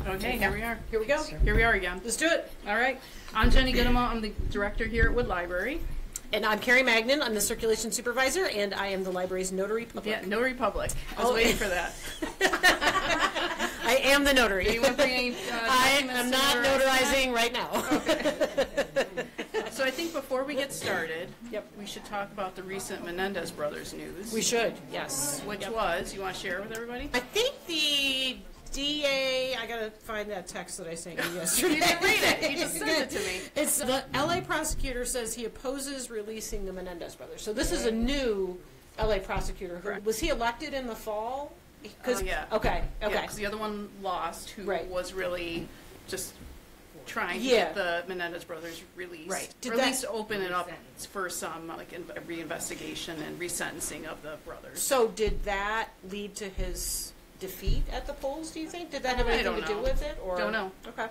Okay, here we are. Here we go. Here we are again. Let's do it. All right. I'm Jenny Goodemont. I'm the director here at Wood Library. And I'm Carrie Magnan. I'm the circulation supervisor, and I am the library's notary public. Yeah, notary public. I was waiting for that. I am the notary. Do you want to bring any I am not notarizing right now. Okay. So I think before we get started, Yep. we should talk about the recent Menendez brothers news. We should, yes. Which was, you want to share with everybody? I think the DA, I gotta find that text that I sent you yesterday. You didn't read it. You just sent it to me. It's the LA prosecutor says he opposes releasing the Menendez brothers. So this is a new LA prosecutor. Correct. Was he elected in the fall? Yeah. Okay. Yeah, because the other one lost, who Right. was really just trying to Yeah. get the Menendez brothers released. Right. Or at least open it up for some like reinvestigation and resentencing of the brothers. So did that lead to his defeat at the polls, do you think? Did that have anything to do with it? Or? Don't know. Okay.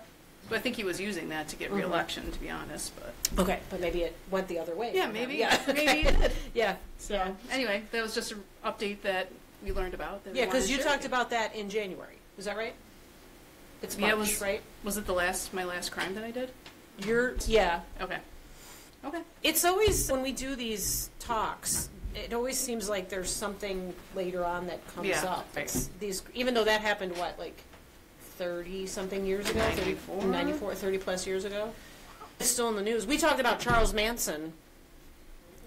But I think he was using that to get re-election, to be honest. But Okay, but maybe it went the other way. yeah, maybe. Yeah. Maybe it did. Yeah. So anyway, that was just an update that we learned about. That we Yeah, wanted because to you share talked with you. about that in January. Is that right? It's March, Yeah, it was, right? Was it my last crime that I did? Yeah. Okay. Okay. It's always, when we do these talks, it always seems like there's something later on that comes Yeah, up. right. It's these, even though that happened, what, like 30-something years ago? 94? 94, 30-plus years ago? It's still in the news. We talked about Charles Manson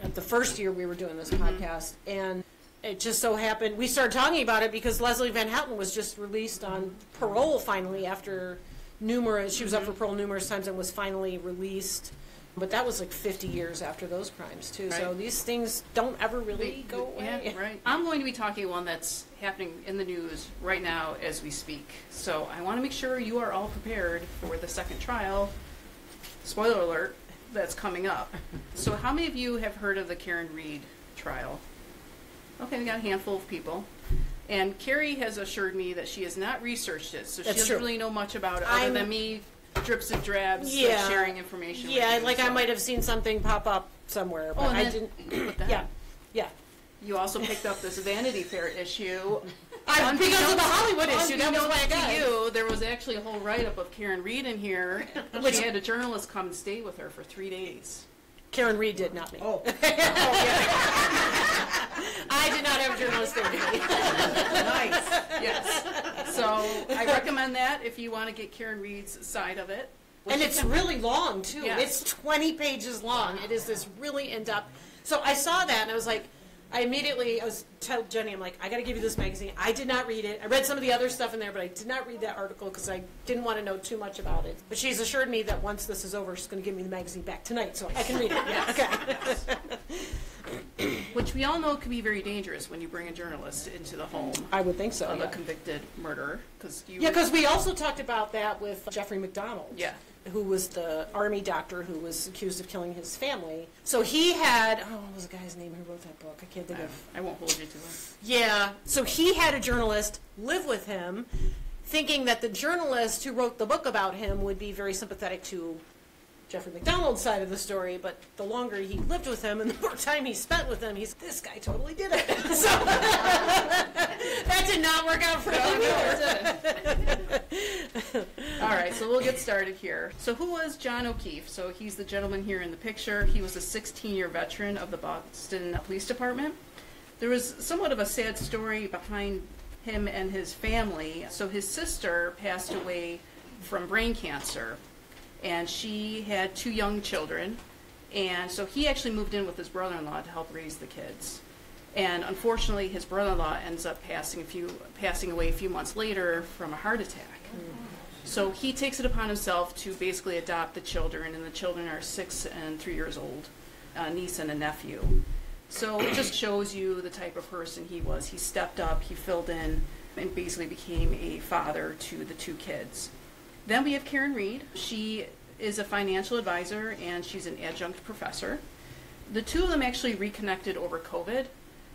at the first year we were doing this podcast, and it just so happened, we started talking about it because Leslie Van Houten was just released on parole finally after she was up for parole numerous times and was finally released. But that was like 50 years after those crimes, too. So Right. these things don't ever really go away. Yeah, right. I'm going to be talking one that's happening in the news right now as we speak. So I want to make sure you are all prepared for the second trial. Spoiler alert, that's coming up. So how many of you have heard of the Karen Reed trial? Okay, we got a handful of people. And Carrie has assured me that she has not researched it, so she doesn't really know much about it other than me drips and drabs sharing information with Yeah, you, like I might have seen something pop up somewhere, but I didn't. What the heck? Yeah. You also picked up this Vanity Fair issue. Because of the Hollywood issue, that was why I got to it. you, there was actually a whole write-up of Karen Reed in here. She had a journalist come and stay with her for 3 days. Karen Reed did, not me. Oh. I did not have a journalist there. Nice. Yes. So I recommend that if you want to get Karen Reed's side of it. And it's really long, too. Yes. It's 20 pages long. It is this really in-depth. So I saw that, and I was like, I was telling Jenny, I'm like, I got to give you this magazine. I did not read it. I read some of the other stuff in there, but I did not read that article because I didn't want to know too much about it. But she's assured me that once this is over, she's going to give me the magazine back tonight so I can read it. Yes. Okay. Which we all know can be very dangerous when you bring a journalist into the home. I would think so, of a convicted murderer. Because we also talked about that with Jeffrey McDonald. Yeah. Who was the army doctor who was accused of killing his family. So he had, what was the guy's name who wrote that book? I can't think of. I won't hold you to it. Yeah. So he had a journalist live with him, thinking that the journalist who wrote the book about him would be very sympathetic to Jeffrey McDonald's side of the story, but the longer he lived with him and the more time he spent with him, this guy totally did it. So that did not work out for him either. All right, so we'll get started here. So who was John O'Keefe? So he's the gentleman here in the picture. He was a 16-year veteran of the Boston Police Department. There was somewhat of a sad story behind him and his family. So his sister passed away from brain cancer, and she had 2 young children, and so he actually moved in with his brother-in-law to help raise the kids. And unfortunately, his brother-in-law ends up passing away a few months later from a heart attack. So he takes it upon himself to basically adopt the children, and the children are 6 and 3 years old, a niece and a nephew. So it just shows you the type of person he was. He stepped up, he filled in, and basically became a father to the 2 kids. Then we have Karen Reed. She is a financial advisor, and she's an adjunct professor. The 2 of them actually reconnected over COVID.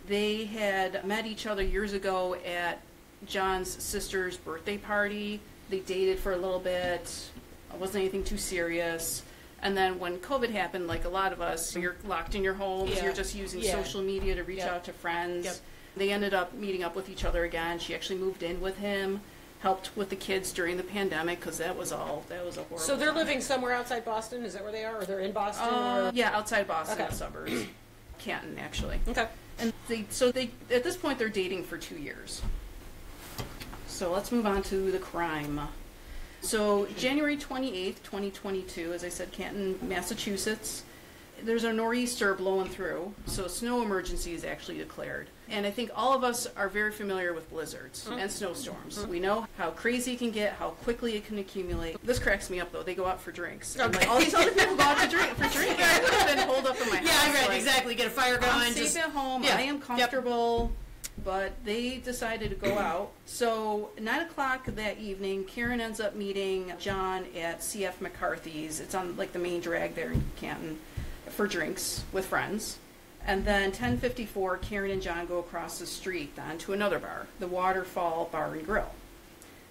They had met each other years ago at John's sister's birthday party. They dated for a little bit. It wasn't anything too serious. And then when COVID happened, like a lot of us, you're locked in your homes, you're just using social media to reach out to friends. They ended up meeting up with each other again. She actually moved in with him. helped with the kids during the pandemic because that was a horrible. So they're time. living somewhere outside Boston? Is that where they are? Or they're in Boston? Or? Yeah, outside Boston, Okay. suburbs. Canton, actually. Okay. And they at this point they're dating for 2 years. So let's move on to the crime. So January 28th, 2022, as I said, Canton, Massachusetts. There's a nor'easter blowing through, so a snow emergency is actually declared. And I think all of us are very familiar with blizzards and snowstorms. We know how crazy it can get, how quickly it can accumulate. This cracks me up, though. They go out for drinks. And, like, all these other people go out for drinking. I would have been holed up in my house. Yeah, right, like, exactly. Get a fire going. I'm safe at home. I am comfortable. But they decided to go out. So 9 o'clock that evening, Karen ends up meeting John at C.F. McCarthy's. It's on like the main drag there in Canton for drinks with friends. And then 10:54, Karen and John go across the street then to another bar, the Waterfall Bar and Grill.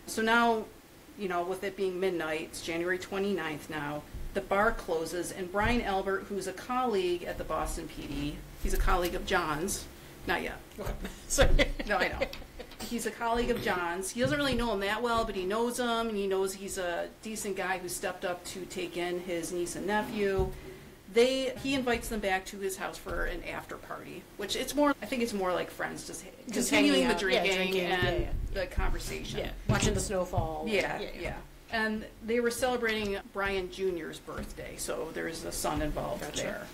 So now, with it being midnight, it's January 29th now, the bar closes, and Brian Albert, who's a colleague at the Boston PD, he's a colleague of John's. Not yet. Okay. Sorry. No, I know. He's a colleague of John's. He doesn't really know him that well, but he knows him, and he knows he's a decent guy who stepped up to take in his niece and nephew. He invites them back to his house for an after party, which I think it's more like friends, just continuing the drinking and the conversation. Yeah, watching the snowfall. Yeah. And they were celebrating Brian Jr.'s birthday, so there's a son involved there.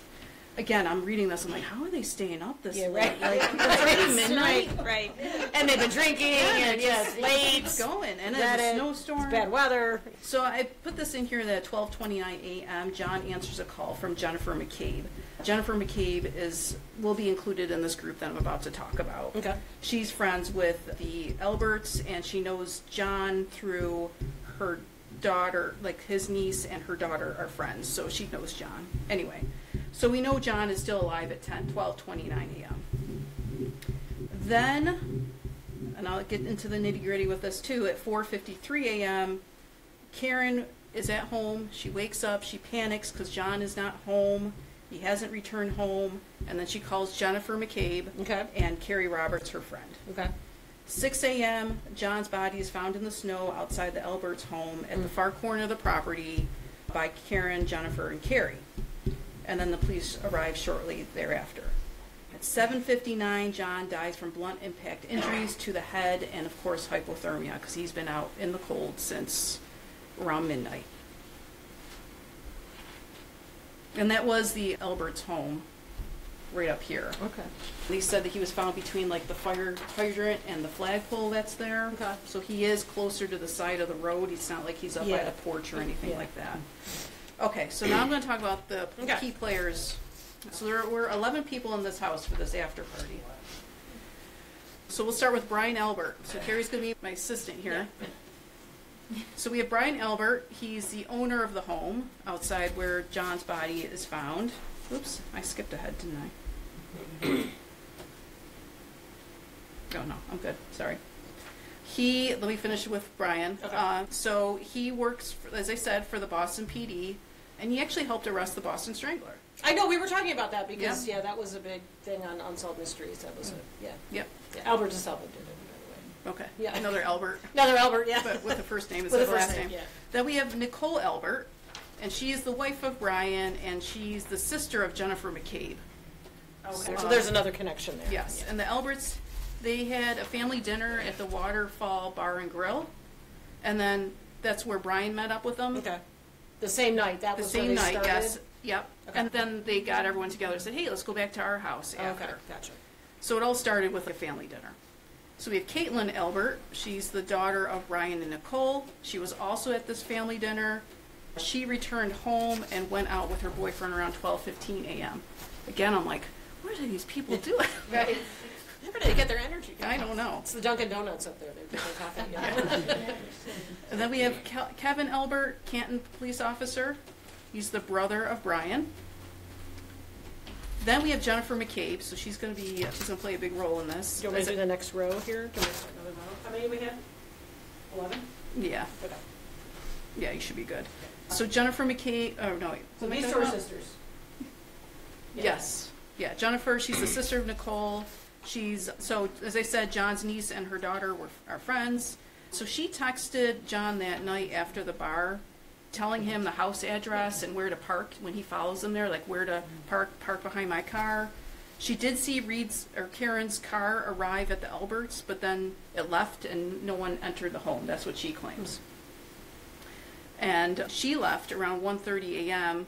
Again, I'm reading this. I'm like, how are they staying up this late? Right. Like, it's already midnight. Right. And they've been drinking, and it's late. It's going, and it's a snowstorm. It's bad weather. So I put this in here that at 12:29 a.m., John answers a call from Jennifer McCabe. Jennifer McCabe will be included in this group that I'm about to talk about. Okay. She's friends with the Alberts, and she knows John through her daughter, like his niece and her daughter are friends, so she knows John. Anyway. So we know John is still alive at 12:29 a.m. Then, and I'll get into the nitty-gritty with this too, at 4:53 a.m., Karen is at home. She wakes up. She panics because John is not home. He hasn't returned home. And then she calls Jennifer McCabe and Carrie Roberts, her friend. Okay. 6 a.m., John's body is found in the snow outside the Alberts' home at the far corner of the property by Karen, Jennifer, and Carrie. And then the police arrive shortly thereafter. At 7:59, John dies from blunt impact injuries to the head and, of course, hypothermia, because he's been out in the cold since around midnight. And that was the Alberts' home, right up here. Okay. They said that he was found between, like, the fire hydrant and the flagpole that's there. Okay. So he is closer to the side of the road. It's not like he's up by the porch or anything like that. Okay, so now I'm going to talk about the key players. So there were 11 people in this house for this after party. So we'll start with Brian Albert. So Carrie's going to be my assistant here. So we have Brian Albert. He's the owner of the home outside where John's body is found. Oops, I skipped ahead, didn't I? Oh, no, I'm good. Sorry. Let me finish with Brian. Okay. So he works, as I said, for the Boston PD, and he actually helped arrest the Boston Strangler. I know, we were talking about that because, that was a big thing on Unsolved Mysteries. That was Yep. Yeah, Albert DeSalvo did it, by the way. Okay. Yeah. Another Albert. Another Albert, yeah. But with the first name With instead of the the first last name, name. yeah. Then we have Nicole Albert, and she is the wife of Brian, and she's the sister of Jennifer McCabe. Okay. So there's another connection there. Yes. Yeah. And the Alberts, they had a family dinner at the Waterfall Bar and Grill, and then that's where Brian met up with them. Okay. The same night. That was the same night. Started? Yes. Yep. Okay. And then they got everyone together and said, "Hey, let's go back to our house after." Okay. Gotcha. So it all started with a family dinner. So we have Caitlin Albert. She's the daughter of Brian and Nicole. She was also at this family dinner. She returned home and went out with her boyfriend around 12:15 a.m. Again, I'm like, what are these people doing? Right. Where do they get their energy from? I don't know. It's the Dunkin' Donuts up there. They're drinking coffee. Yeah. And then we have Kevin Albert, Canton police officer. He's the brother of Brian. Then we have Jennifer McCabe, so she's going to play a big role in this. Do you want me to do the next row here? Can we start another row? How many do we have? 11? Yeah. Okay. Yeah, you should be good. So Jennifer McCabe, oh no. So these two are sisters. Yes. Yeah, Jennifer, she's the sister of Nicole. So as I said, John's niece and her daughter are friends. So she texted John that night after the bar, telling him the house address and where to park when he follows them there, like where to park behind my car. She did see Karen's car arrive at the Alberts, but then it left and no one entered the home. That's what she claims. And she left around 1:30 a.m.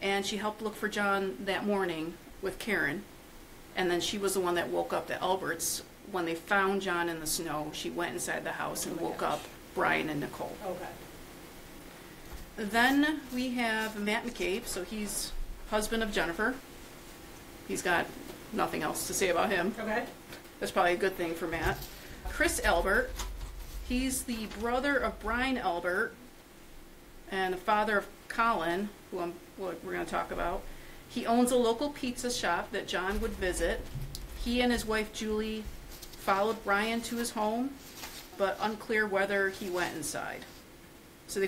and she helped look for John that morning with Karen. And then she was the one that woke up the Alberts. When they found John in the snow, she went inside the house and woke up Brian and Nicole. Okay. Then we have Matt McCabe, so he's husband of Jennifer. He's got nothing else to say about him. Okay. That's probably a good thing for Matt. Chris Albert, he's the brother of Brian Albert and the father of Colin, who we're going to talk about. He owns a local pizza shop that John would visit. He and his wife Julie followed Brian to his home, but unclear whether he went inside. So they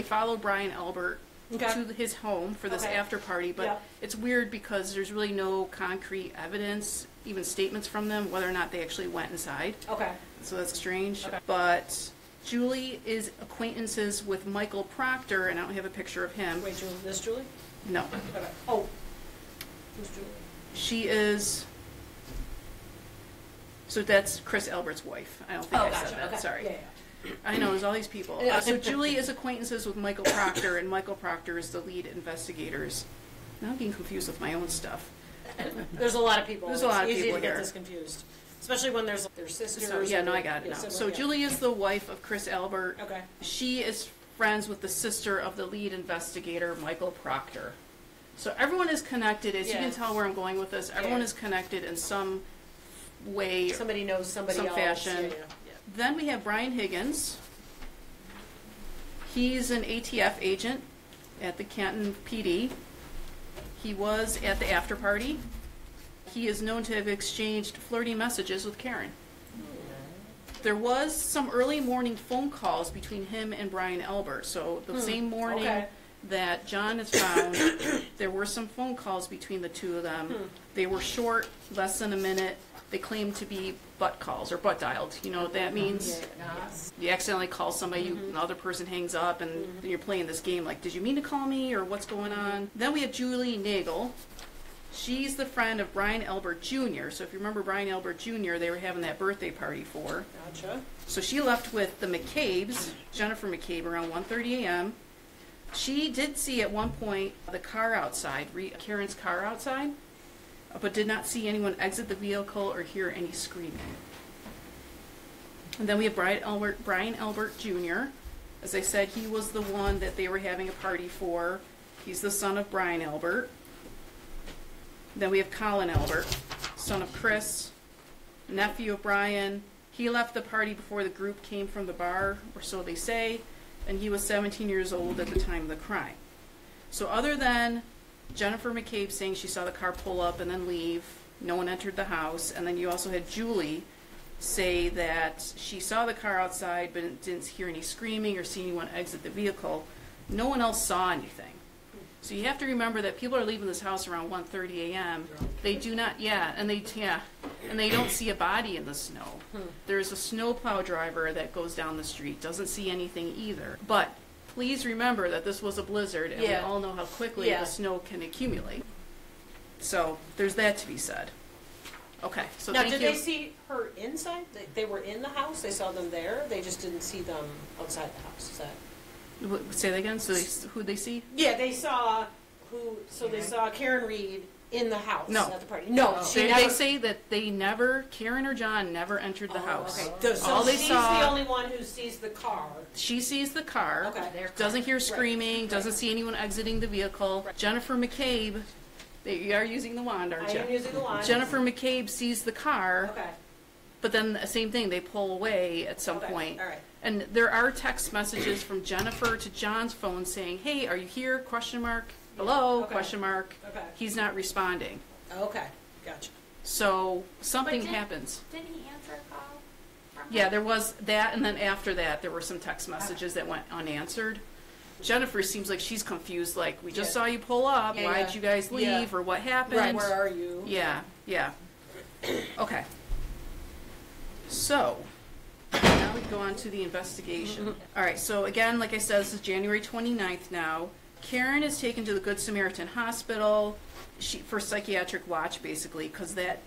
followed Brian Albert to his home for this after party, but it's weird because there's really no concrete evidence, even statements from them, whether or not they actually went inside. Okay. So that's strange. Okay. But Julie is acquaintances with Michael Proctor, and I don't have a picture of him. Wait, Julie, this Julie? No. Okay. Oh. Who's Julie? She is... So that's Chris Albert's wife. I don't think I said that. Okay. Sorry. Yeah. I know, there's all these people. Yeah. So Julie is acquaintances with Michael Proctor, and Michael Proctor is the lead investigators. Now I'm getting confused with my own stuff. There's a lot of people. There's a lot of it's easy people to here. get this confused. Especially when there's their sisters. So, yeah, no, I got it now. So Julie is the wife of Chris Albert. Okay. She is friends with the sister of the lead investigator, Michael Proctor. So everyone is connected. As you can tell where I'm going with this, everyone is connected in some way. Somebody knows somebody some else. fashion. Yeah. Then we have Brian Higgins. He's an ATF agent at the Canton PD. He was at the after party. He is known to have exchanged flirty messages with Karen. There was some early morning phone calls between him and Brian Albert. So the same morning that John is found, there were some phone calls between the two of them. They were short, less than a minute. They claimed to be butt calls or butt dialed. You know what that means? You accidentally call somebody, the other person hangs up, and then you're playing this game like, did you mean to call me, or what's going on? Then we have Julie Nagel. She's the friend of Brian Albert Jr. So if you remember Brian Albert Jr., they were having that birthday party for. Gotcha. So she left with the McCabes, Jennifer McCabe, around 1:30 a.m. She did see at one point the car outside, Karen's car outside, but did not see anyone exit the vehicle or hear any screaming. And then we have Brian Albert Jr. As I said, he was the one that they were having a party for. He's the son of Brian Albert. Then we have Colin Albert, son of Chris, nephew of Brian. He left the party before the group came from the bar, or so they say, and he was 17 years old at the time of the crime. So other than Jennifer McCabe saying she saw the car pull up and then leave, no one entered the house, and then you also had Julie say that she saw the car outside but didn't hear any screaming or see anyone exit the vehicle. No one else saw anything. So you have to remember that people are leaving this house around 1:30 a.m. They do not, and they don't see a body in the snow. There's a snowplow driver that goes down the street, doesn't see anything either. But please remember that this was a blizzard, and we all know how quickly the snow can accumulate. So there's that to be said. Okay, so now, did they see her inside? They were in the house. They saw them there. They just didn't see them outside the house. Is that? Say that again. So who'd they see? Yeah, they saw who. So they saw Karen Reed in the house at the party. No, they say that they never, Karen or John never entered the house. Okay. So all they she's saw, the only one who sees the car. She sees the car. Okay. Doesn't hear screaming. Doesn't see anyone exiting the vehicle. Jennifer McCabe. You are using the wand, aren't you? I am using the wand. Jennifer McCabe sees the car. Okay. But then the same thing, they pull away at some point. All right. And there are text messages from Jennifer to John's phone saying, "Hey, are you here? Question mark. Hello? Question mark." Okay. He's not responding. Okay. Gotcha. So something happens. Didn't he answer a call? Yeah, there was that, and then after that, there were some text messages that went unanswered. Jennifer seems like she's confused, like, we just saw you pull up, why did you guys leave, or what happened? Right, where are you? Yeah. Okay. So, now we go on to the investigation. All right, so again, like I said, this is January 29th now. Karen is taken to the Good Samaritan Hospital for psychiatric watch, basically, because that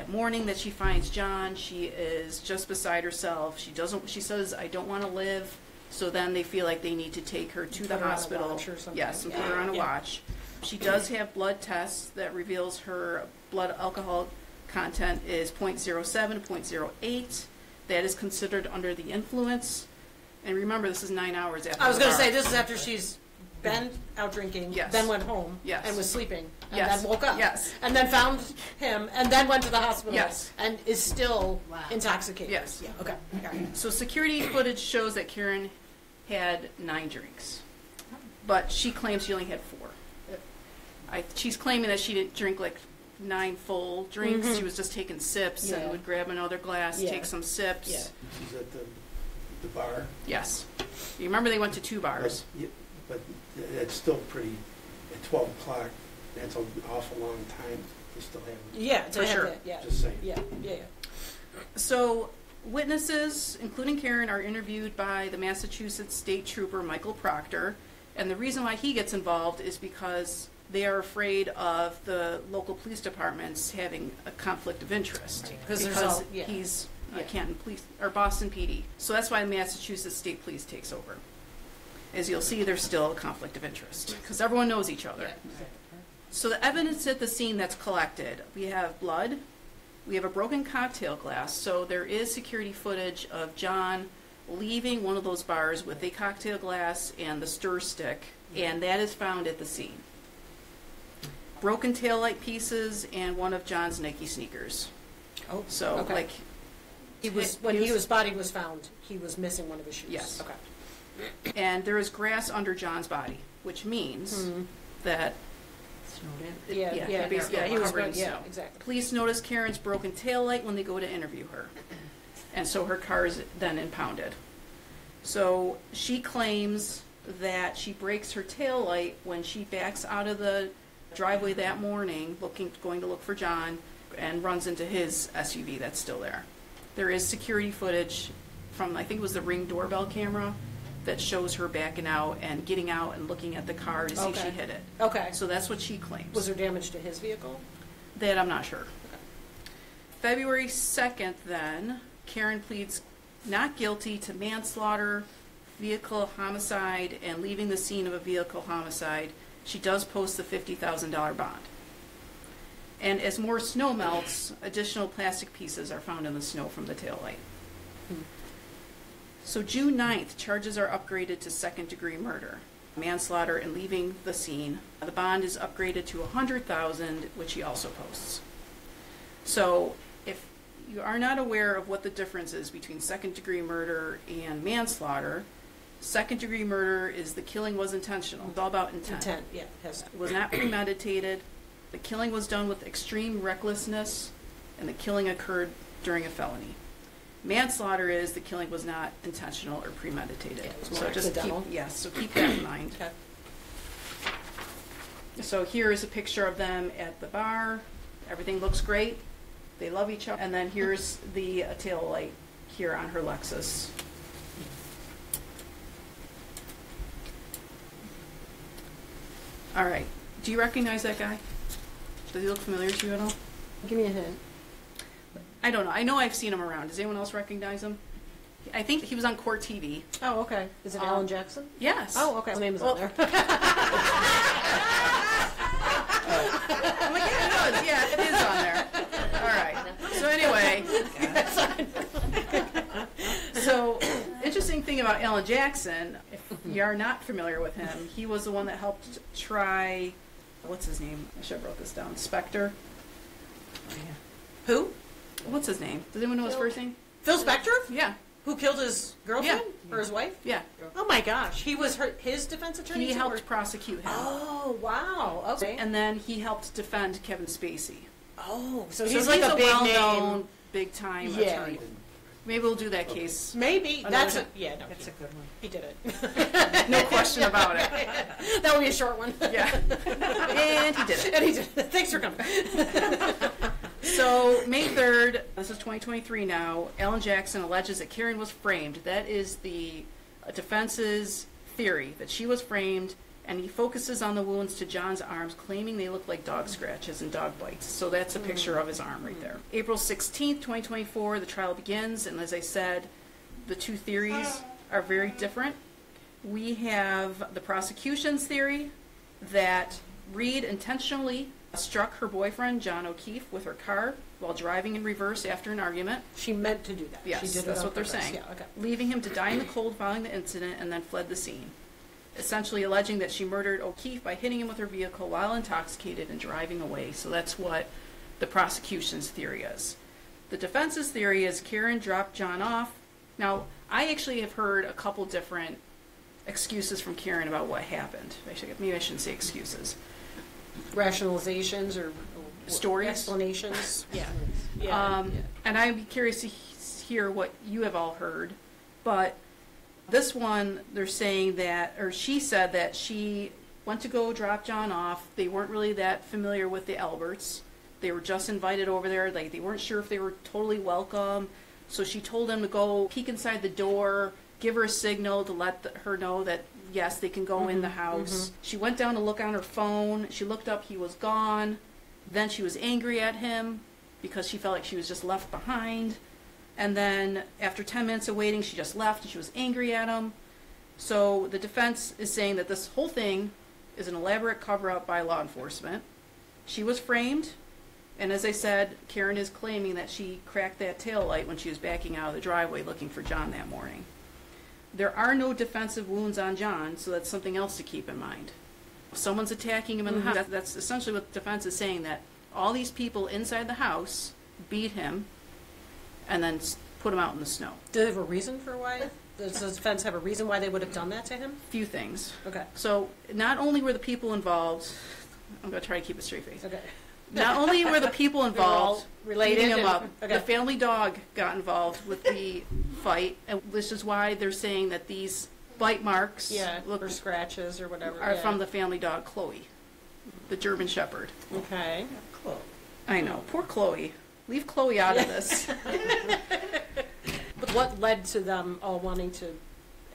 morning that she finds John, she is just beside herself. She says, I don't want to live. So then they feel like they need to take her to the hospital. Yes, and put her on a watch. She does have blood tests that reveals her blood alcohol content is 0.07, 0.08. That is considered under the influence. And remember, this is 9 hours after. I was going to say, this is after she's been out drinking, then went home, and was sleeping, and then woke up, and then found him, and then went to the hospital, and is still intoxicated. Yes. Yeah. Okay. So security footage shows that Karen had 9 drinks, but she claims she only had 4. She's claiming that she didn't drink like 9 full drinks. She was just taking sips and would grab another glass, take some sips. She's at the bar. Yes. You remember they went to 2 bars. But it's still pretty, at 12 o'clock, that's an awful long time to still have it. Yeah, for sure. Just saying. Yeah. So witnesses, including Karen, are interviewed by the Massachusetts State Trooper Michael Proctor, and the reason why he gets involved is because they are afraid of the local police departments having a conflict of interest because he's Canton Police or Boston PD. So that's why Massachusetts State Police takes over. As you'll see, there's still a conflict of interest because everyone knows each other. So the evidence at the scene that's collected, we have blood, we have a broken cocktail glass, so there is security footage of John leaving one of those bars with a cocktail glass and the stir stick, and that is found at the scene. Broken taillight pieces and one of John's Nike sneakers. Oh, so like when his body was found, he was missing one of his shoes. Yes. Okay. And there is grass under John's body, which means that he was covered in snow. Exactly. Police notice Karen's broken taillight when they go to interview her, and so her car is then impounded. So she claims that she breaks her taillight when she backs out of the driveway that morning, going to look for John, and runs into his SUV that's still there. There is security footage from, I think it was the Ring doorbell camera, that shows her backing out and getting out and looking at the car to see if she hit it. Okay. So that's what she claims. Was there damage to his vehicle? That I'm not sure. Okay. February 2nd then, Karen pleads not guilty to manslaughter, vehicle homicide, and leaving the scene of a vehicle homicide. She does post the $50,000 bond. And as more snow melts, additional plastic pieces are found in the snow from the taillight. So June 9th, charges are upgraded to second-degree murder, manslaughter, and leaving the scene. The bond is upgraded to $100,000, which he also posts. So if you are not aware of what the difference is between second-degree murder and manslaughter, second-degree murder is the killing was intentional. It's all about intent. It was not premeditated. The killing was done with extreme recklessness, and the killing occurred during a felony. Manslaughter is the killing was not intentional or premeditated. So just keep that in mind. Okay. So here is a picture of them at the bar. Everything looks great. They love each other. And then here's the tail light here on her Lexus. All right. Do you recognize that guy? Does he look familiar to you at all? Give me a hint. I don't know. I know I've seen him around. Does anyone else recognize him? I think he was on Court TV. Oh, okay. Is it Alan Jackson? Yes. Oh, okay. His name is on there. I'm like, yeah, it does. Yeah, it is on there. All right. So anyway. So, interesting thing about Alan Jackson, if you are not familiar with him, he was the one that helped try, what's his name? I should have wrote this down. Spector. Oh, yeah. Who? What's his name? Does anyone know his first name? Phil Spector? Yeah. Who killed his girlfriend? Yeah. Or his wife? Yeah. Oh my gosh. He was his defense attorney? He helped prosecute him. Oh, wow. Okay. And then he helped defend Kevin Spacey. Oh, so he's like a big well-known, big-time attorney. Maybe we'll do that case. Maybe. That's a good one. He did it. No question about it. That would be a short one. Yeah. And he did it. And he did it. Thanks for coming. So, May 3rd, this is 2023 now, Alan Jackson alleges that Karen was framed. That is the defense's theory, that she was framed, and he focuses on the wounds to John's arms, claiming they look like dog scratches and dog bites. So that's a picture of his arm right there. April 16th, 2024, the trial begins, and as I said, the two theories are very different. We have the prosecution's theory that Reed intentionally struck her boyfriend, John O'Keefe, with her car while driving in reverse after an argument. She meant to do that. Yes, she did that's it on what they're purpose. saying. Yeah, okay. Leaving him to die in the cold following the incident and then fled the scene. Essentially alleging that she murdered O'Keefe by hitting him with her vehicle while intoxicated and driving away. So that's what the prosecution's theory is. The defense's theory is Karen dropped John off. Now, I actually have heard a couple different excuses from Karen about what happened. Maybe I shouldn't say excuses. Rationalizations or Stories? explanations. Yeah. And I'd be curious to hear what you have all heard. But this one, they're saying that, or she said that she went to go drop John off. They weren't really that familiar with the Alberts. They were just invited over there. Like, they weren't sure if they were totally welcome. So she told them to go peek inside the door, give her a signal to let her know that, yes, they can go in the house. She went down to look on her phone. She looked up, he was gone. Then she was angry at him because she felt like she was just left behind. And then after 10 minutes of waiting, she just left and she was angry at him. So the defense is saying that this whole thing is an elaborate cover-up by law enforcement. She was framed. And as I said, Karen is claiming that she cracked that taillight when she was backing out of the driveway looking for John that morning. There are no defensive wounds on John, so that's something else to keep in mind. If someone's attacking him in the house, that's essentially what the defense is saying, that all these people inside the house beat him and then put him out in the snow. Do they have a reason for why? Does the defense have a reason why they would have done that to him? Few things. Okay. So not only were the people involved, I'm going to try to keep a straight face. Okay. Not only were the people involved related beating him and- up, okay. the family dog got involved with the fight, and this is why they're saying that these bite marks or scratches or whatever are from the family dog Chloe, the German Shepherd. Okay. I know, poor Chloe. Leave Chloe out of this. But what led to them all wanting to,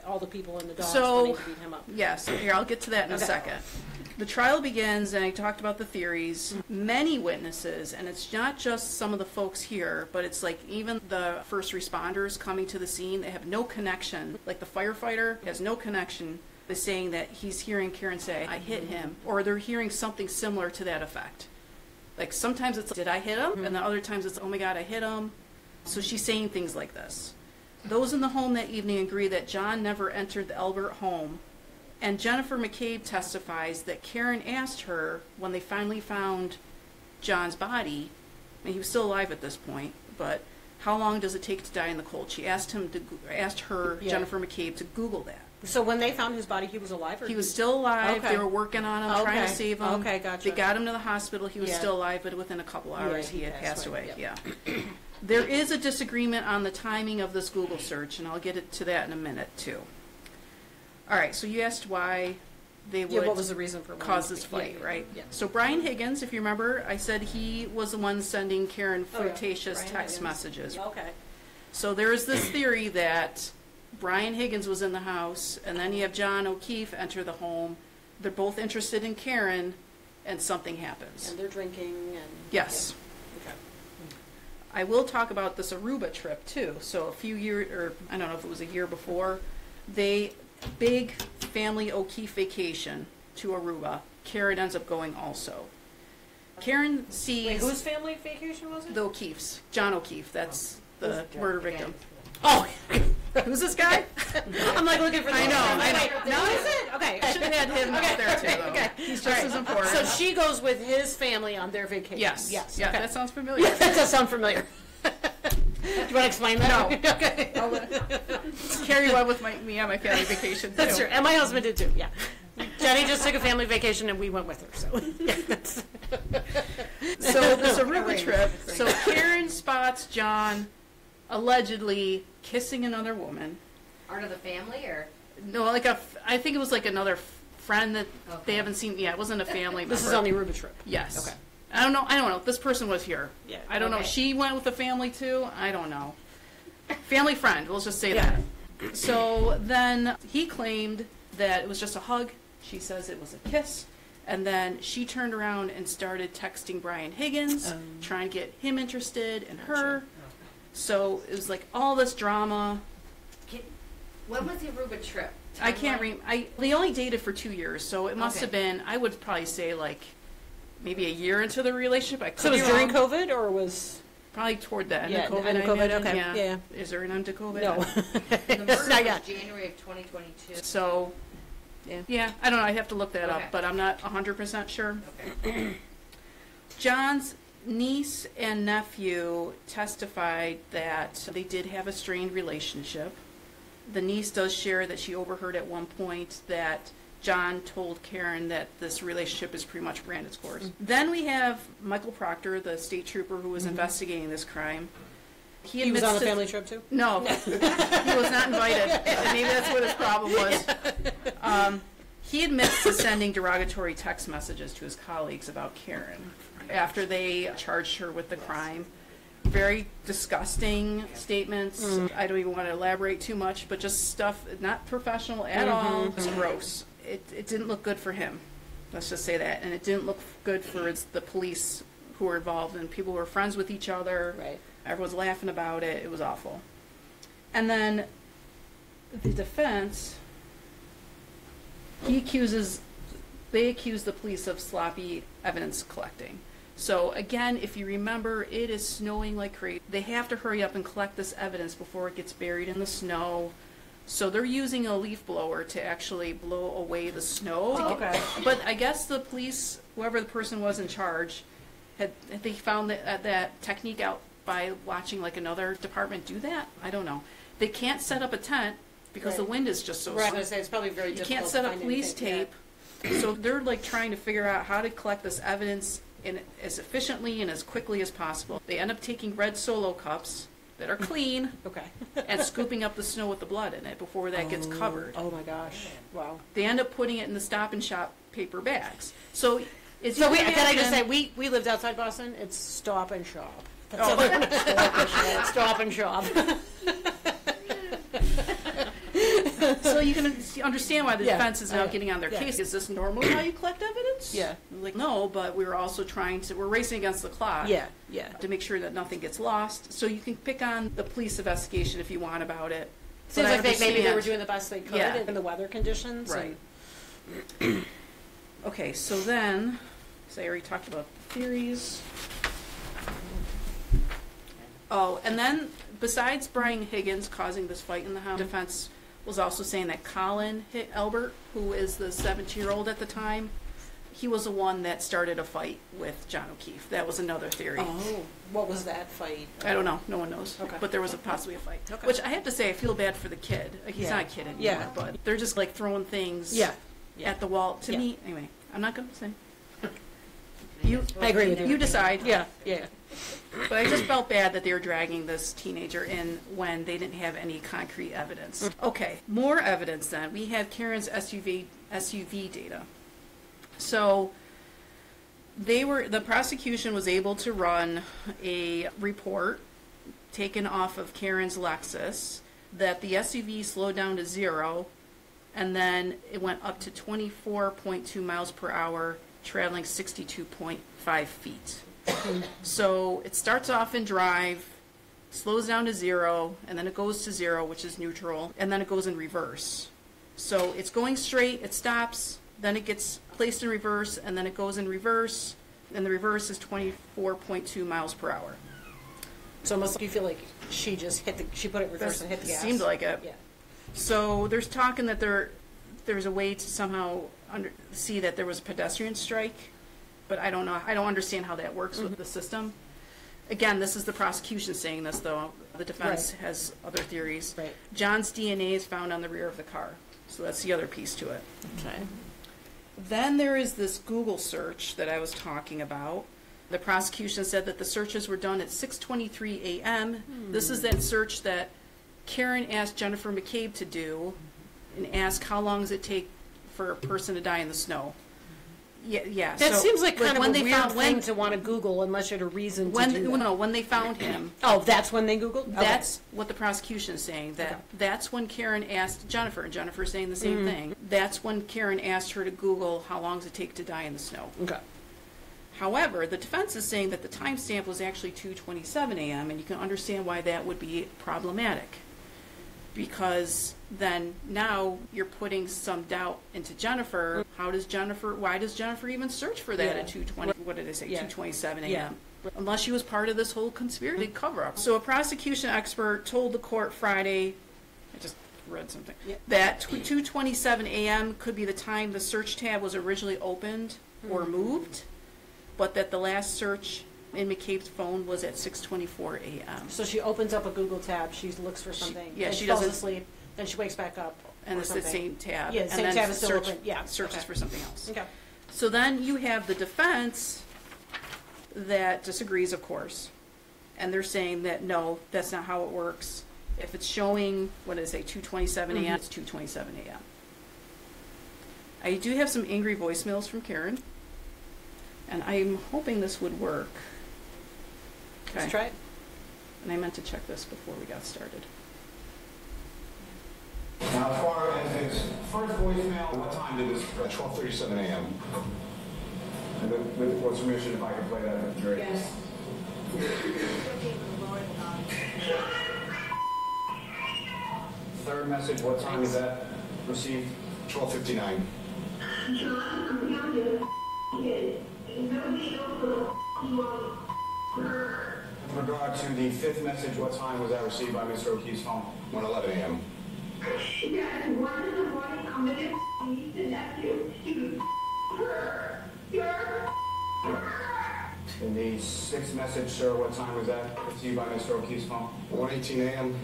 all the people in the dogs So, wanting to beat him up? Yes, here, I'll get to that in a second. The trial begins, and I talked about the theories. Many witnesses, and it's not just some of the folks here, but it's like even the first responders coming to the scene, they have no connection. Like the firefighter has no connection to saying that he's hearing Karen say, I hit him, or they're hearing something similar to that effect. Like sometimes it's, did I hit him? And then other times it's, oh my God, I hit him. So she's saying things like this. Those in the home that evening agree that John never entered the Albert home. And Jennifer McCabe testifies that Karen asked her when they finally found John's body, and he was still alive at this point, but how long does it take to die in the cold? She asked her, Jennifer McCabe, to Google that. So when they found his body, he was alive? Or He was still alive. Okay. They were working on him, trying to save him. Okay, gotcha. They got him to the hospital. He was still alive, but within a couple hours he had passed away. Yep. Yeah. There is a disagreement on the timing of this Google search, and I'll get to that in a minute, too. All right, so you asked why they would what was the reason for cause this fight, right? Yeah. So Brian Higgins, if you remember, I said he was the one sending Karen flirtatious Brian text Higgins. messages. Okay. So there is this theory that Brian Higgins was in the house, and then you have John O'Keefe enter the home. They're both interested in Karen, and something happens. And they're drinking and... Yes. Yeah. Okay. I will talk about this Aruba trip, too. So a few years, or I don't know if it was a year before, big family O'Keefe vacation to Aruba. Karen ends up going also. Karen sees... Wait, whose family vacation was it? The O'Keefes. John O'Keefe, that's the murder victim. Oh! Who's this guy? I'm like looking for the... I know. No, is it? Okay. I should have had him up there, too, though. Okay. He's just as important. So she goes with his family on their vacation. Yes. Yes. Yeah, okay. that sounds familiar. Yeah, that does sound familiar. Do you want to explain that? No. Okay. Carrie went with me on my family vacation, too. That's true. And my husband did, too. Yeah. Jenny just took a family vacation, and we went with her. So, So this Aruba trip, so Karen spots John allegedly kissing another woman. Part of the family, or? No, I think it was like another friend that they haven't seen. Yeah, it wasn't a family member. this is on the Aruba trip. Yes. Okay. I don't know. This person was here. Yeah. I don't know. Okay. She went with the family too. I don't know. Family friend. We'll just say Yeah. that. So then he claimed that it was just a hug. She says it was a kiss. And then she turned around and started texting Brian Higgins, trying to get him interested in her. So it was like all this drama. When was the Aruba trip? I can't they only dated for 2 years, so it must Okay. have been, I would probably say like maybe a year into the relationship. I could So it was be during wrong. COVID, or was... Probably toward the end Yeah, of COVID. end of I COVID, imagine. okay, Yeah. yeah. Is there an end to COVID? No. The murder Not was yet. January of 2022. So, Yeah. yeah, I don't know. I have to look that Okay. up, but I'm not 100% sure. Okay. John's niece and nephew testified that they did have a strained relationship. The niece does share that she overheard at one point that John told Karen that this relationship is pretty much ran its course. Then we have Michael Proctor, the state trooper who was investigating this crime. He was admits on the to- family trip, too? No, he was not invited. Maybe that's what his problem was. He admits to sending derogatory text messages to his colleagues about Karen after they charged her with the crime. Very disgusting statements. I don't even want to elaborate too much, but just stuff not professional at all. It's gross. It didn't look good for him. Let's just say that. And it didn't look good for the police who were involved and people who were friends with each other. Right. Everyone's laughing about it. It was awful. And then the defense, they accuse the police of sloppy evidence collecting. So again, if you remember, it is snowing like crazy. They have to hurry up and collect this evidence before it gets buried in the snow. So they're using a leaf blower to actually blow away the snow. Oh, okay. But I guess the police, whoever the person was in charge, they found that technique out by watching like another department do that. I don't know. They can't set up a tent because the Right. wind is just so Right, I was strong. going to say, it's probably very You difficult can't to set up find police anything. tape. So they're like trying to figure out how to collect this evidence as efficiently and as quickly as possible. They end up taking red Solo cups that are clean Yeah. Okay. and scooping up the snow with the blood in it before that gets covered. Oh, my gosh. Wow. They end up putting it in the Stop and Shop paper bags. So it's So can I just say, we lived outside Boston. It's Stop and Shop. That's all they're- Stop and Shop. So you can understand why the Yeah. defense is now getting on their Yeah. case. Is this normally how you collect evidence? Yeah. Like, no, but we're also we're racing against the clock. Yeah, yeah. To make sure that nothing gets lost. So you can pick on the police investigation if you want about it. Seems But I like maybe they were understand. doing the best they could Yeah. in the weather conditions. Right. and- Okay, so then, so I already talked about the theories. Oh, and then besides Brian Higgins causing this fight in the house, defense was also saying that Colin hit Albert, who is the 17-year-old at the time. He was the one that started a fight with John O'Keefe. That was another theory. Oh, what was that fight? I don't know. No one knows. Okay. But there was possibly a fight. Okay. Which I have to say, I feel bad for the kid. Like, he's Yeah. not a kid anymore. Yeah. But they're just like throwing things Yeah. at the wall. To Yeah. me, anyway, I'm not going to say. You, I agree with you. You decide. Yeah, yeah. But I just felt bad that they were dragging this teenager in when they didn't have any concrete evidence. Okay, more evidence then. We have Karen's SUV data. So the prosecution was able to run a report taken off of Karen's Lexus that the SUV slowed down to 0 and then it went up to 24.2 miles per hour, traveling 62.5 feet. So it starts off in drive, slows down to 0, and then it goes to 0, which is neutral, and then it goes in reverse. So it's going straight, it stops, then it gets placed in reverse, and then it goes in reverse, and the reverse is 24.2 miles per hour. So almost you feel like she just she put it in reverse and hit the gas. Seemed like it. Yeah. So there's talking that there's a way to somehow see that there was a pedestrian strike, but I don't know. I don't understand how that works with the system. Again, this is the prosecution saying this, though. The defense Right. has other theories. Right. John's DNA is found on the rear of the car, so that's the other piece to it. Okay. Then there is this Google search that I was talking about. The prosecution said that the searches were done at 6:23 a.m. This is that search that Karen asked Jennifer McCabe to do and ask how long does it take for a person to die in the snow. Yeah. That so, seems like kind of when a they weird found, thing to want to Google unless you had a reason to do that. No, when they found him, Oh, that's when they Googled? Okay. that's what the prosecution is saying, that Okay. that's when Karen asked Jennifer, and Jennifer's saying the same Mm-hmm. thing. That's when Karen asked her to Google how long does it take to die in the snow. Okay. However, the defense is saying that the timestamp was actually 2:27 a.m., and you can understand why that would be problematic. Because then now you're putting some doubt into Jennifer. Why does Jennifer even search for that Yeah. at 2:20, what did I say, Yeah. 2:27 a.m.? Yeah. Unless she was part of this whole conspiracy cover-up. So a prosecution expert told the court Friday, I just read something, Yeah. that 2:27 a.m. could be the time the search tab was originally opened or moved, but that the last search in McCabe's phone was at 6:24 a.m. So she opens up a Google tab, she looks for something, yeah, then she she falls doesn't- asleep, then she wakes back up. And or it's the something. same tab. Yeah, and same then tab is still search- open. Yeah, Searches okay. for something else. Okay. So then you have the defense that disagrees, of course, and they're saying that no, that's not how it works. If it's showing, what did I say, 2:27 a.m., it's 2:27 a.m. I do have some angry voicemails from Karen, and I'm hoping this would work. Let's try it. And I meant to check this before we got started. Now, as far as his first voicemail, what time did this? 12:37 a.m. And with what's permission, if I can play that with the jury? Yes. Third message, what time was that received? 12:59. In regard to the fifth message, what time was that received by Mr. O'Keefe's phone? 1:11 a.m. Yes, 1 in the morning, I'm gonna need the nephew. In the sixth message, sir, what time was that received by Mr. O'Keefe's phone? 1:18 a.m.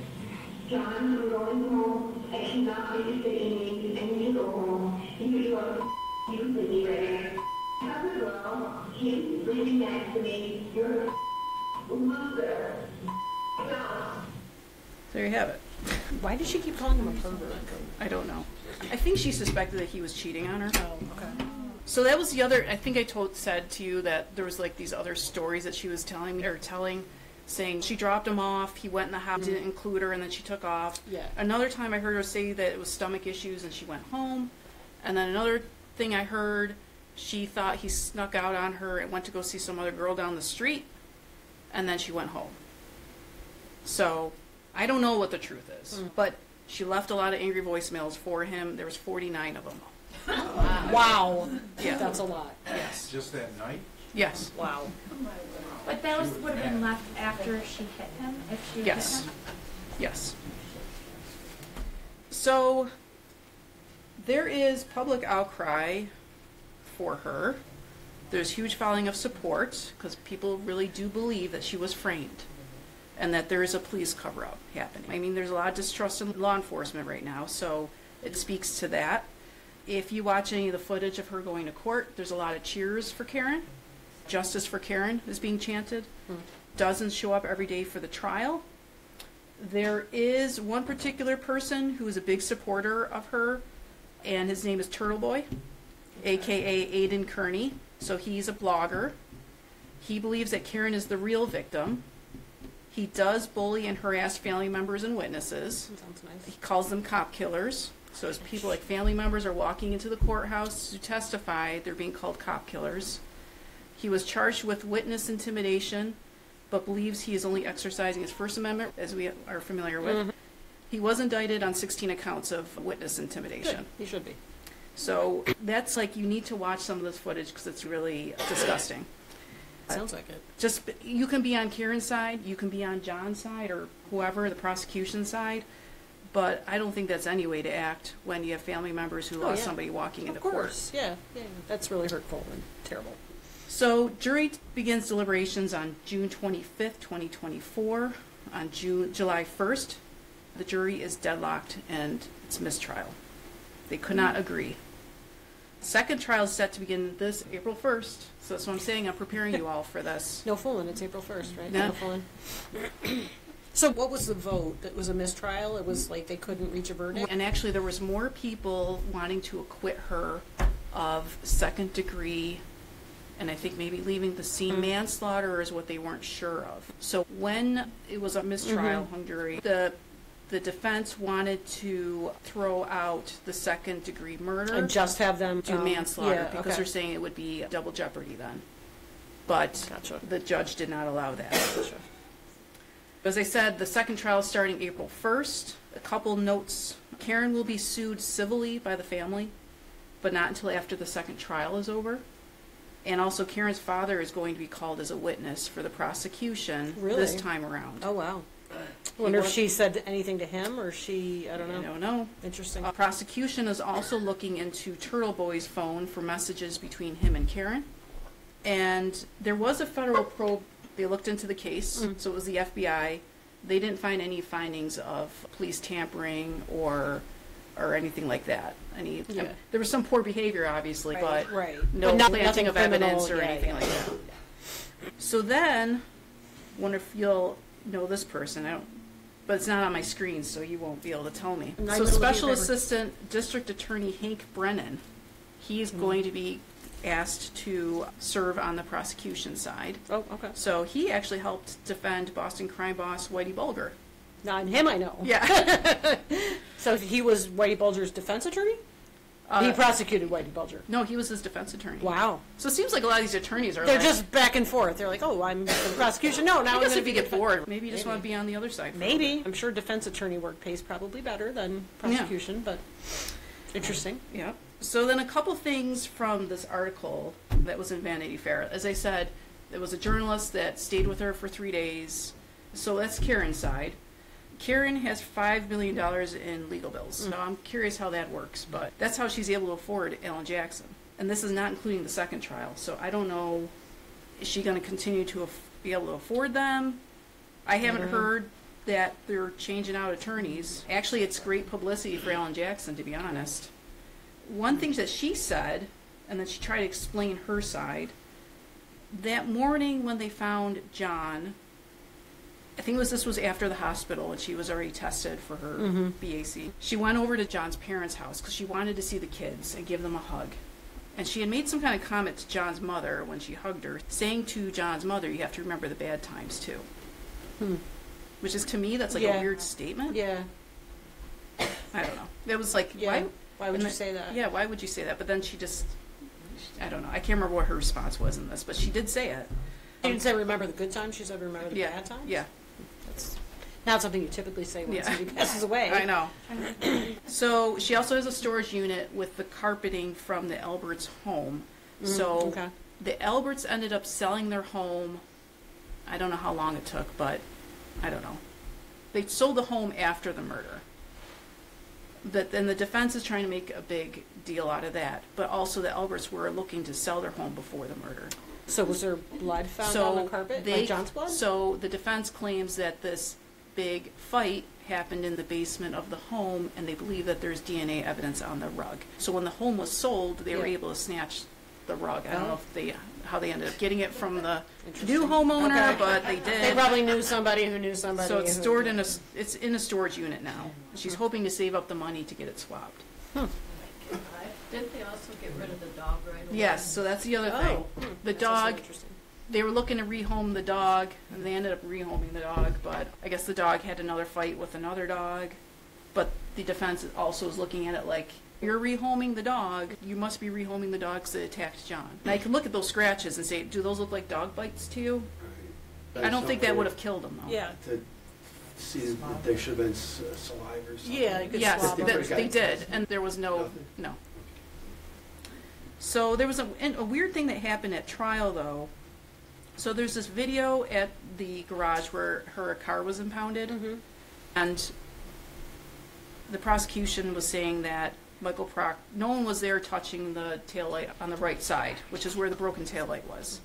John, I'm going home. I cannot be staying. I need to go home. You love you with me right now. Have a girl. He's sleeping next to me. You're a loser. No. There you have it. Why did she keep calling him a pervert? I don't know. I think she suspected that he was cheating on her. Oh, okay. So that was the other, I think I said to you that there was like these other stories that she was telling, saying she dropped him off, he went in the house, didn't include her, and then she took off. Yeah. Another time I heard her say that it was stomach issues and she went home. And then another thing I heard, she thought he snuck out on her and went to go see some other girl down the street, and then she went home. So I don't know what the truth is, but she left a lot of angry voicemails for him. There was 49 of them. Wow. Yeah. That's a lot. Yes. Just that night? Yes. Wow. But those would have been left after she hit him, if she Yes. hit him? Yes. So there is public outcry for her. There's huge following of support because people really do believe that she was framed and that there is a police cover-up happening. I mean, there's a lot of distrust in law enforcement right now, so it speaks to that. If you watch any of the footage of her going to court, there's a lot of cheers for Karen. Justice for Karen is being chanted. Dozens show up every day for the trial. There is one particular person who is a big supporter of her, and his name is Turtle Boy, a.k.a. Aiden Kearney. So he's a blogger. He believes that Karen is the real victim. He does bully and harass family members and witnesses. That sounds nice. He calls them cop killers. So as people like family members are walking into the courthouse to testify, they're being called cop killers. He was charged with witness intimidation, but believes he is only exercising his First Amendment, as we are familiar with. He was indicted on 16 accounts of witness intimidation. Good. He should be. So that's like, you need to watch some of this footage because it's really disgusting. Sounds like it. Just, you can be on Karen's side, you can be on John's side, or whoever, the prosecution side, but I don't think that's any way to act when you have family members who lost yeah. somebody walking into Of court. course. Yeah. Yeah. That's really hurtful and terrible. So jury begins deliberations on June 25th, 2024. On July 1st, the jury is deadlocked and it's mistrial. They could not agree. Second trial is set to begin this April 1st. So that's what I'm saying. I'm preparing you all for this. No fooling. It's April 1st, right? Yeah. No fooling. So what was the vote? That was a mistrial? It was like they couldn't reach a verdict? And actually, there was more people wanting to acquit her of second degree, and I think maybe leaving the scene. Manslaughter is what they weren't sure of. So when it was a mistrial hung jury, the defense wanted to throw out the second degree murder And just have them do manslaughter yeah, because okay. they're saying it would be double jeopardy then. But Gotcha. the judge did not allow that. As I said, the second trial is starting April 1st. A couple notes. Karen will be sued civilly by the family, but not until after the second trial is over. And also Karen's father is going to be called as a witness for the prosecution Really? this time around. Oh, wow. I wonder if she said anything to him, or she, I don't know. I don't know. Interesting. Prosecution is also looking into Turtle Boy's phone for messages between him and Karen. And there was a federal probe. They looked into the case, so it was the FBI. They didn't find any findings of police tampering or anything like that. Yeah. There was some poor behavior, obviously, but right. no But planting nothing of criminal, evidence or yeah, anything yeah. like that. So then, wonder if you'll know this person. But it's not on my screen, so you won't be able to tell me. I'm not So gonna look at Special your paper. Assistant District Attorney Hank Brennan, he's going to be asked to serve on the prosecution side. Oh, okay. So he actually helped defend Boston crime boss Whitey Bulger. Now, him I know. Yeah. So he was Whitey Bulger's defense attorney? He prosecuted Whitey Bulger. No, he was his defense attorney. Wow. So it seems like a lot of these attorneys are They're like, just back and forth. They're like, oh, I'm for the prosecution. No, now I I'm guess going if to you be get bored, maybe you just want to be on the other side. for a little Maybe. bit. I'm sure defense attorney work pays probably better than prosecution, but interesting. Yeah. So then a couple things from this article that was in Vanity Fair. As I said, there was a journalist that stayed with her for 3 days. So that's Karen's side. Karen has $5 million in legal bills. So I'm curious how that works, but that's how she's able to afford Alan Jackson. And this is not including the second trial. So I don't know, is she going to continue to be able to afford them? I haven't heard that they're changing out attorneys. Actually, it's great publicity for Alan Jackson, to be honest. One thing that she said, and then she tried to explain her side, that morning when they found John, I think this was after the hospital and she was already tested for her BAC. She went over to John's parents' house because she wanted to see the kids and give them a hug. And she had made some kind of comment to John's mother when she hugged her, saying to John's mother, you have to remember the bad times too. Which is, to me, that's like a weird statement. Yeah. I don't know. It was like, Yeah. Why would and you then- say that? Yeah, why would you say that? But then she just, I don't know. I can't remember what her response was in this, but she did say it. She didn't say remember the good times. She said remember the Yeah. bad times. Yeah. That's not something you typically say when Yeah. somebody passes away. I know. So she also has a storage unit with the carpeting from the Alberts home. So Okay. the Alberts ended up selling their home. I don't know how long it took, but I don't know. They sold the home after the murder. Then the defense is trying to make a big deal out of that. But also the Alberts were looking to sell their home before the murder. So was there blood found on the carpet? Like John's blood? So the defense claims that this big fight happened in the basement of the home, and they believe that there's DNA evidence on the rug. So when the home was sold, they were Yeah. able to snatch the rug. I don't Oh. know if how they ended up getting it from the Interesting. new homeowner, Okay. but they did. They probably knew somebody who knew somebody. So it's who- stored it's in a storage unit now. She's hoping to save up the money to get it swapped. Didn't they also get rid of the dog right away? Yes, so that's the other thing. Oh, The that's also dog, interesting. they were looking to rehome the dog, and they ended up rehoming the dog, but I guess the dog had another fight with another dog. But the defense also is looking at it like, you're rehoming the dog, you must be rehoming the dogs that attacked John. And I can look at those scratches and say, do those look like dog bites to you? I don't think that would have killed him, though. Yeah. To see that there should have been saliva or something. Yeah, you could Yes, swab them. they did, and there was no. So there was a weird thing that happened at trial, though. So there's this video at the garage where her car was impounded, and the prosecution was saying that Michael Prock, no one was there touching the taillight on the right side, which is where the broken taillight was.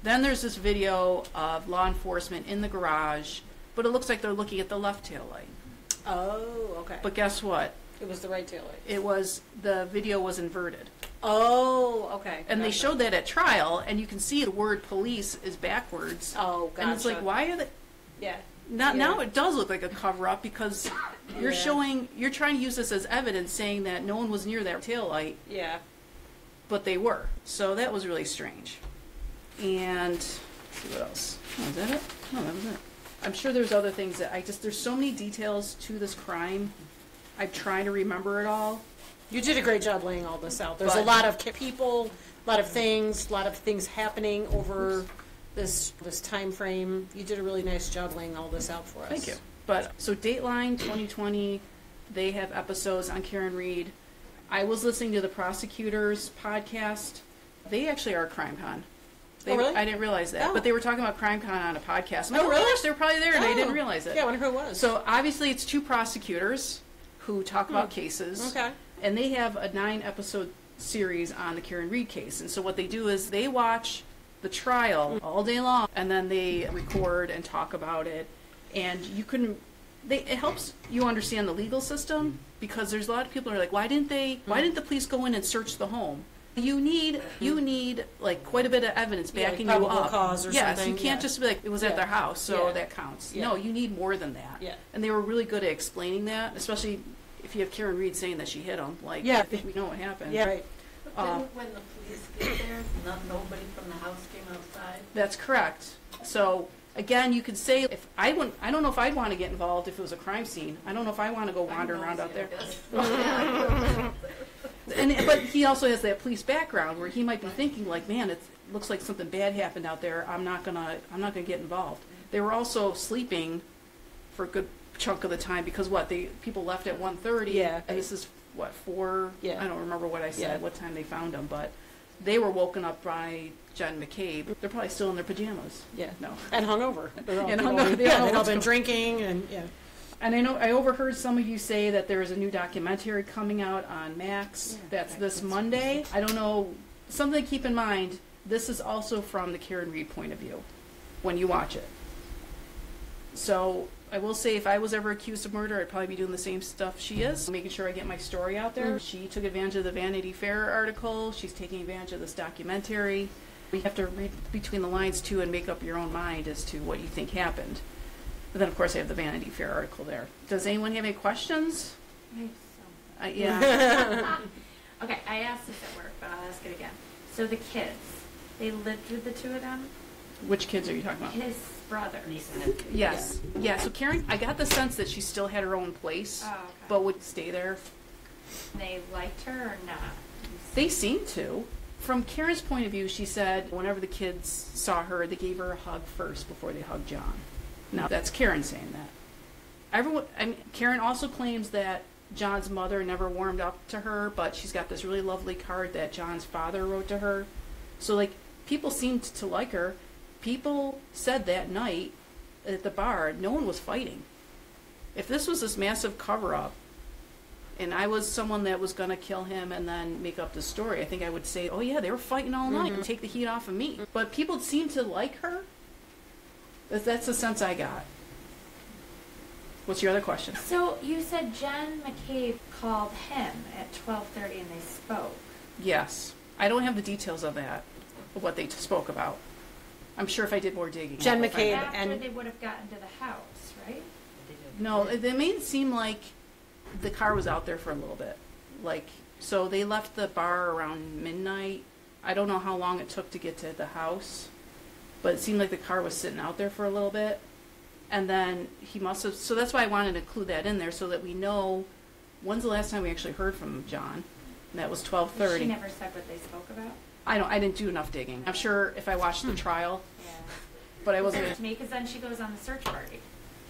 Then there's this video of law enforcement in the garage, but it looks like they're looking at the left taillight. Oh, okay. But guess what? It was the right taillight. The video was inverted. Oh, okay. And they Gotcha. showed that at trial, and you can see the word police is backwards. Oh, gotcha. And it's like, why are they... Yeah. Now it does look like a cover-up because you're Yeah. you're trying to use this as evidence saying that no one was near that taillight. Yeah. but they were. So that was really strange. And let's see what else. Oh, is that it? No, that was it. I'm sure there's other things that there's so many details to this crime. I'm trying to remember it all. You did a great job laying all this out. There's a But- lot of people, a lot of things happening over this time frame. You did a really nice job laying all this out for us. Thank you. But so Dateline 2020, they have episodes on Karen Reed. I was listening to the Prosecutors podcast. They actually are CrimeCon. Oh, really? I didn't realize that. Oh. But they were talking about CrimeCon on a podcast. I'm like, Oh, really? Gosh, they were probably there and I didn't Oh. realize it. Yeah, I wonder who it was. So obviously it's two prosecutors who talk about cases. Okay. And they have a 9-episode series on the Karen Reed case. And so what they do is they watch the trial all day long and then they record and talk about it. And you couldn't, it helps you understand the legal system because there's a lot of people who are like, why didn't the police go in and search the home? You need like quite a bit of evidence Yeah, backing like you probable up. cause or yes, something, you can't yeah. just be like, it was at Yeah. their house, so Yeah. that counts. Yeah. No, you need more than that. Yeah. And they were really good at explaining that, especially if you have Karen Reed saying that she hit him. Like, Yeah. we know what happened. Yeah, right. But then when the police get there, nobody from the house came outside? That's correct. So again, you could say if I don't know if I'd want to get involved if it was a crime scene. I don't know if I want to go wandering around out there. But he also has that police background where he might be thinking like, man, it looks like something bad happened out there. I'm not gonna get involved. They were also sleeping for a good chunk of the time because people left at 1:30. Yeah. And this is 4. Yeah. I don't remember what I said, Yeah. what time they found them, but they were woken up by Jen McCabe. They're probably still in their pajamas. Yeah. No. And hungover. They're all, And they've all- hungover. They yeah, all know they've all what's been going- drinking and yeah. And I know I overheard some of you say that there is a new documentary coming out on Max. That's this Monday. I don't know. Something to keep in mind. This is also from the Karen Reed point of view when you watch it. So I will say, if I was ever accused of murder, I'd probably be doing the same stuff she is, making sure I get my story out there. She took advantage of the Vanity Fair article. She's taking advantage of this documentary. You have to read between the lines too and make up your own mind as to what you think happened. But then, of course, I have the Vanity Fair article there. Does anyone have any questions? I have some. Yeah. Okay, I asked this at work, but I'll ask it again. So the kids, they lived with the two of them? Which kids are you talking about? His brother. Yes. Yeah, so Karen, I got the sense that she still had her own place, Oh, okay. but would stay there. They liked her or not? They seemed to. From Karen's point of view, she said whenever the kids saw her, they gave her a hug first before they hugged John. Now, that's Karen saying that. Karen also claims that John's mother never warmed up to her, but she's got this really lovely card that John's father wrote to her. So, like, people seemed to like her. People said that night at the bar, no one was fighting. If this was this massive cover-up, and I was someone that was going to kill him and then make up the story, I think I would say, oh yeah, they were fighting all night and take the heat off of me. But people seemed to like her. That's the sense I got. What's your other question? So you said Jen McCabe called him at 12:30 and they spoke. Yes. I don't have the details of that, of what they spoke about. I'm sure if I did more digging. Jen I would find McCabe out. After and- they would have gotten to the house, right? No, it made it seem like the car was out there for a little bit. Like, so they left the bar around midnight. I don't know how long it took to get to the house, but it seemed like the car was sitting out there for a little bit. And then he must have, so that's why I wanted to include that in there so that we know when's the last time we actually heard from John. And that was 12:30. She never said what they spoke about? I didn't do enough digging. I'm sure if I watched the trial, Yeah. but I wasn't. To me, because then she goes on the search party.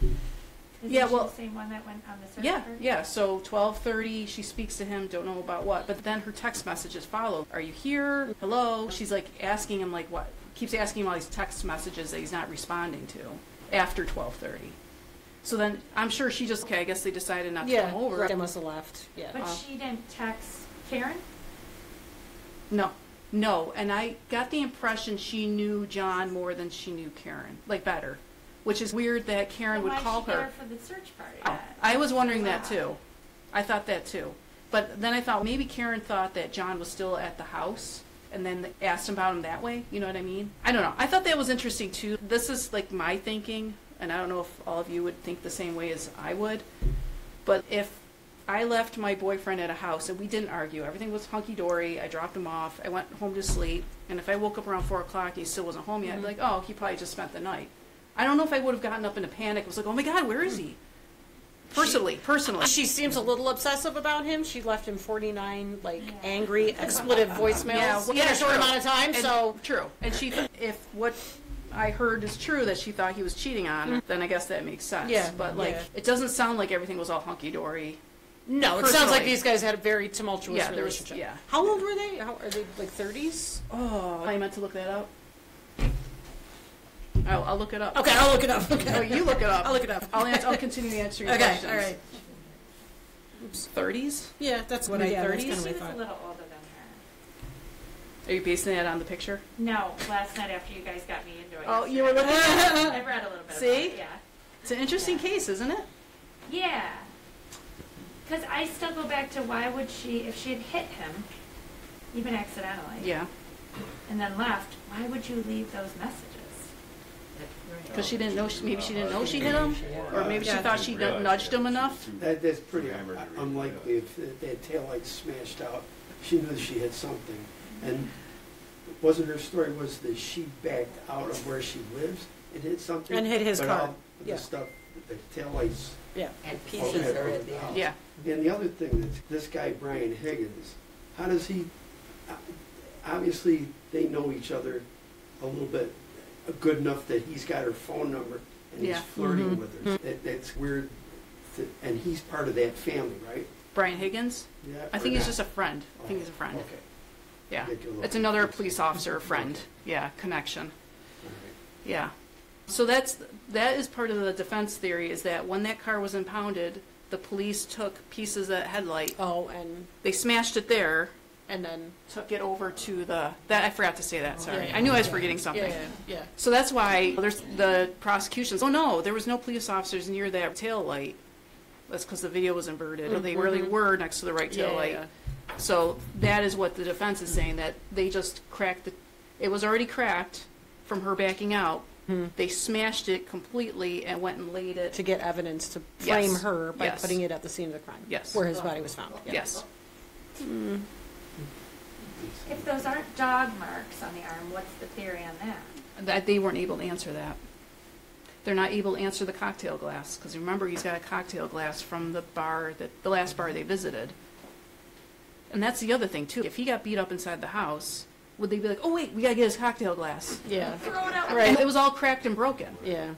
Isn't Yeah, she well- the same one that went on the search Yeah, party? yeah. So 12:30, she speaks to him. Don't know about what, but then her text messages follow. Are you here? Hello. She's like asking him like what? Keeps asking him all these text messages that he's not responding to after 12:30. So then I'm sure she just I guess they decided not to Yeah, come over. right. They must have left. Yeah. But she didn't text Karen? No, and I got the impression she knew John more than she knew Karen, like better, which is weird that Karen would Then call why'd she her. there for the search party? Oh, I was wondering that too. I thought that too. But then I thought maybe Karen thought that John was still at the house and then asked him about him that way. You know what I mean? I don't know. I thought that was interesting too. This is like my thinking, and I don't know if all of you would think the same way as I would. But if I left my boyfriend at a house, and we didn't argue. Everything was hunky-dory. I dropped him off. I went home to sleep. And if I woke up around 4 o'clock and he still wasn't home yet, I'd be like, oh, he probably just spent the night. I don't know if I would have gotten up in a panic. It was like, oh, my God, where is he? Personally. She seems a little obsessive about him. She left him 49, angry, expletive voicemails in a short amount of time, True. And if what I heard is true, that she thought he was cheating on, then I guess that makes sense. Yeah. But, it doesn't sound like everything was all hunky-dory. No, it sounds like these guys had a very tumultuous relationship. Yeah. How old were they? Are they, 30s? Oh, I meant to look that up. Oh, I'll look it up. Okay, I'll look it up. Okay. Oh, you look it up. I'll look it up. I'll continue answering Okay, questions. all right. Oops. 30s? Yeah, that's what Mid- I 30s? She was kind a of little older than her. Are you basing that on the picture? No, last night after you guys got me into it. Oh, yesterday. you were looking at it? I've read a little bit See? about it, yeah. It's an interesting case, isn't it? Yeah. Because I still go back to why would she, if she had hit him, even accidentally, Yeah. and then left, why would you leave those messages? Because she didn't know, maybe she didn't know she hit him? Or maybe she thought she nudged him enough? That's pretty unlikely. If that taillight smashed out, she knew she hit something. And wasn't her story was that she backed out of where she lives and hit something? And hit his but car. all the stuff, the taillights. Yeah. And pieces are at the end. Yeah. And the other thing, that this guy, Brian Higgins, how does he, obviously, they know each other a little bit, good enough that he's got her phone number and he's Yeah. flirting with her. That's weird, and he's part of that family, right? Brian Higgins? Yeah. I or think he's not? just a friend. I think he's a friend. Okay. Yeah. Get you a little It's another confused. police officer friend. Okay. Yeah, connection. All right. Yeah. So that is part of the defense theory, is that when that car was impounded, the police took pieces of that headlight, Oh, and they smashed it there, then. took it over to that I forgot to say that, sorry. Yeah. I knew I was forgetting something. Yeah. So that's why there's the prosecutions. Oh no, there was no police officers near that tail light. That's because the video was inverted. Or they really were next to the right tail light. Yeah. So that is what the defense is saying, that they just cracked it was already cracked from her backing out. They smashed it completely and went and laid it. To get evidence to frame Yes. her by Yes. putting it at the scene of the crime. Yes. Where his body was found. Yeah. Yes. If those aren't dog marks on the arm, what's the theory on that? That they weren't able to answer that. They're not able to answer the cocktail glass, because remember, he's got a cocktail glass from the last bar they visited. And that's the other thing too. If he got beat up inside the house, would they be like, "Oh wait, we gotta get his cocktail glass"? Yeah. Throw it out. Right. It was all cracked and broken. Yeah.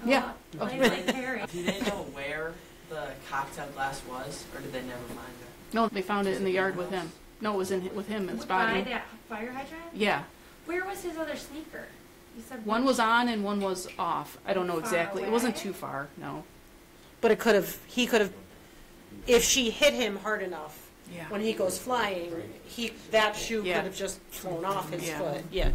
Yeah. Plain like Harry. Do they know where the cocktail glass was, or did they never find it? No, they found it in the yard with him. No, it was with him in his By body. that fire hydrant? Yeah. Where was his other sneaker? You said One was on and one was off. I don't know Far exactly. It wasn't away? too far. No. But he could have, if she hit him hard enough, Yeah. when he goes flying, that shoe Yeah. could have just flown off his Yeah. foot. Yeah.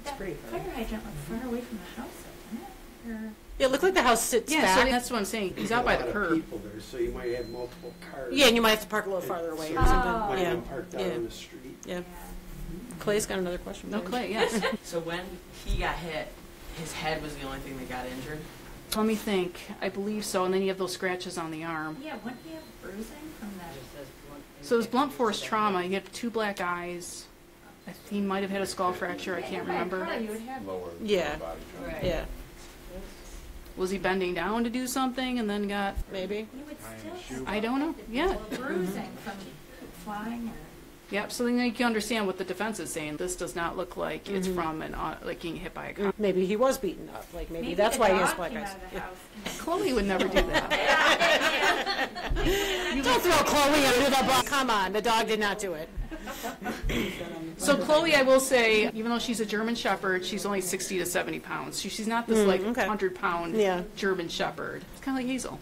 that fire hydrant looked far away from the house, didn't it? Or It looked like the house sits Yeah. back. So that's what I'm saying. He's out by the There's a lot of curb. people there, so you might have multiple cars. Yeah, and you might have to park a little farther away or Oh. something. Might Yeah. have parked out Yeah. on the street. Yeah. Clay's got another question. No, for you. Clay. Yes. So when he got hit, his head was the only thing that got injured? Let me think. I believe so. And then you have those scratches on the arm. yeah, wouldn't he have bruising from that? So it was blunt force trauma. He had 2 black eyes. He might have had a skull fracture. I can't remember. Probably you would have. Yeah. Right. Yeah. Was he bending down to do something and then got? Maybe. You would still. I don't know. Yeah. Bruising from flying or. Yep. So then you can understand what the defense is saying. This does not look like it's from like getting hit by a car. Maybe he was beaten up. Like maybe that's the why he has dog black came eyes. out of the Yeah. house. Chloe would never do that. Don't throw Chloe under the bus. Come on, the dog did not do it. So Chloe, I will say, even though she's a German Shepherd, she's only 60 to 70 pounds. She's not this like okay. 100-pound Yeah. German Shepherd. It's kind of like Hazel.